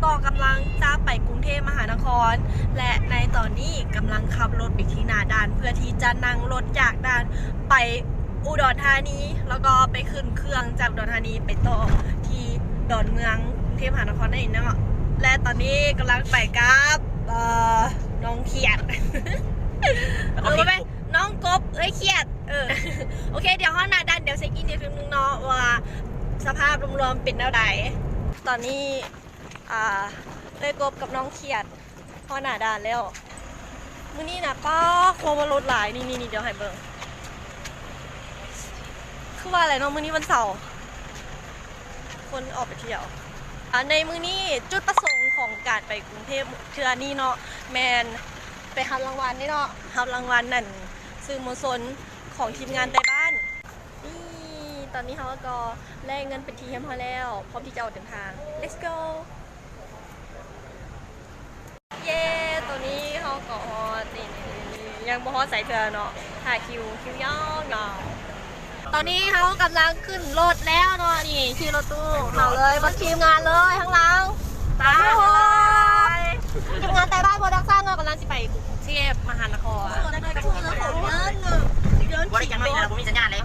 ก็กำลังจะไปกรุงเทพมหานครและในตอนนี้กำลังขับรถไปที่หน้าด่านเพื่อที่จะนั่งรถจากด่านไปอุดรธานีแล้วก็ไปขึ้นเครื่องจากอุดรธานีไปต่อที่ดอนเมืองกรุงเทพมหานครนั่นเองเนาะและตอนนี้กำลังไปกับน้องเขียดไปน้องกบเขียดโอเคเดี๋ยวห้องหน้าด่านเดี๋ยวเช็คอินนิดนึงเนาะว่าสภาพรวมๆเป็นแนวใดตอนนี้กบกับน้องเขียดห้องหน้าด่านแล้วมื้อนี้นะป้าโคมารถหลายนี่เดี๋ยวให้เบิ่งคือว่าอะไรเนาะมื้อนี้วันเสาร์คนออกไปเที่ยวในมื้อนี้จุดประสงค์ของการไปกรุงเทพเทื่อนี้เนาะแมนไปรับรางวัลนี่เนาะรับรางวัลนั่นสื่อมวลชนของทีมงานใต้บ้านนี่ตอนนี้เขาก็แลกเงินเป็นทีเรียบร้อยแล้วพร้อมที่จะออกเดินทาง let's go เย้ตัวนี้เขาก็นี่ยังบ่ฮอดใส่เธอเนาะถ่ายคิวยาวเนาะตอนนี้เขากำลังขึ้นรถแล้วเนาะนี่ขี่รถตู้เขาเลยบนทีมงานเลยข้างหลังตายทีมงานใต้บ้านโปรดักชั่นเนาะกำลังจะไปกรุงเทพมหานครบริการไม่นะผมมีสัญญาณแล้ว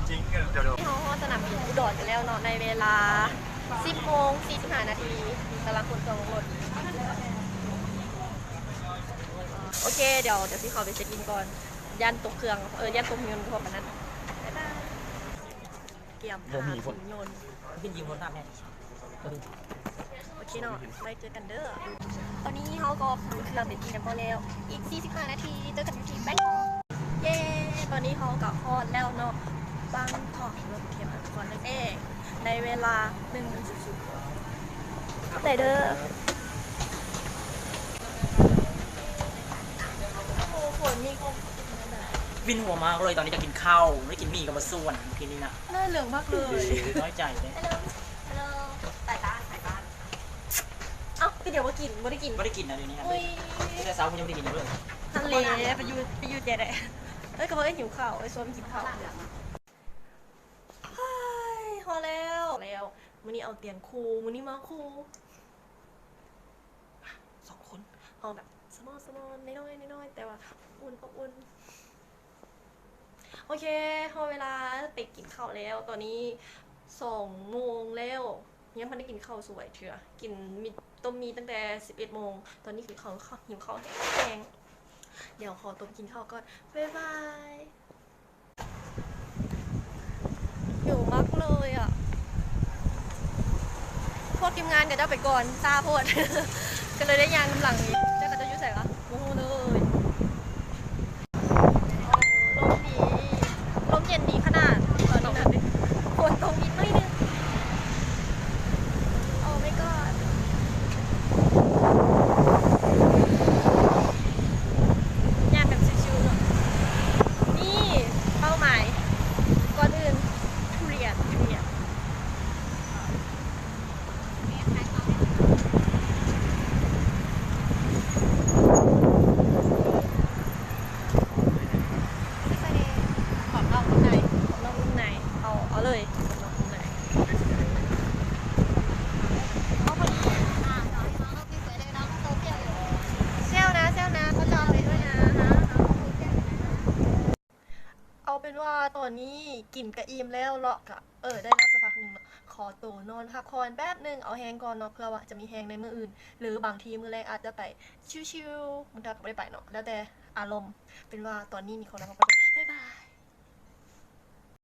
จริงเดี๋ยวเขาสนามบินอุดรกันแล้วเนาะในเวลา 10:45 นาทีกำลังขนส่งรถโอเคเดี๋ยวที่เขาไปเช็คอินก่อนย่านตกเครื่องย่านตกยนต์พวกนั้นเกี่ยมทางสินยนต์ขึ้นยิงบนหน้าแม่โอเคเนาะไปเจอกันเด้อตอนนี้เขาก็ขึ้นเครื่องเป็นที่เรียบร้อยแล้วอีก 45 นาทีเจอกันที่แบงคอกเย้ตอนนี้เขาก็ฮอดแล้วเนาะบางกอกรถเข็มก่อนนั่นเองในเวลา1:00แต่เด้อโอ้ฝนมีคงวินหัวมากเลยตอนนี้จะกินข้าวไม่กินหมี่กับมาส่วนทีนี้นะน่าเหลืองมากเลยน้อยใจเลยฮัลโหลสายบ้านเอ้าก็เดี๋ยวว่ากินไม่ได้กินนะเดี๋ยวนี้แต่สาวคุณยังไม่ได้กินเลยทะเลไปยูเจได้ก็บอกหิวข้าวโซนกินข้าวพอแล้วมื้อนี้เอาเตียงคู่มื้อนี้มาคู่2 คนเอาแบบสมอน้อยแต่ว่าอุ่นโอเคพอเวลาไปกินข้าวแล้วตอนนี้2 โมงแล้วยังพันได้กินข้าวสวยเถอะกินต้มมีตั้งแต่11 โมงตอนนี้คือเขาหิวข้าวแห้งเดี๋ยวขอตัวกินข้าวก่อนบ๊ายบายหิวมากเลยอ่ะพวกทีมงานก็จะไปก่อนซาโพดก็เลยได้ยางกำลังอีกเจ้าก็จะยุ่งใส่ปะโอ้โหเลยลมเย็นดีขนาดตอนนี้ฝนตกนิดนึงโอ้ my god งานแบบชิวๆเนาะนี่เป้าหมายก่อนอื่นทุเรียนของนอกรุ่นในเอาเลยของนอกรุ่นในเซลนะเขาจองเลยด้วยนะเอาเป็นว่าตอนนี้กินกระอิ่มแล้วเลาะกะได้นับสักพักนึงขอตัวนอนพักผ่อนแป๊บนึงเอาแฮงก่อนเนาะเพื่อว่าจะมีแฮงในมื้ออื่นหรือบางทีมื้อแรกอาจจะไปชิวๆมึงจะไม่ได้ไปเนาะแล้วแต่อารมณ์เป็นว่าตอนนี้มีคนแล้วก็บ๊ายบาย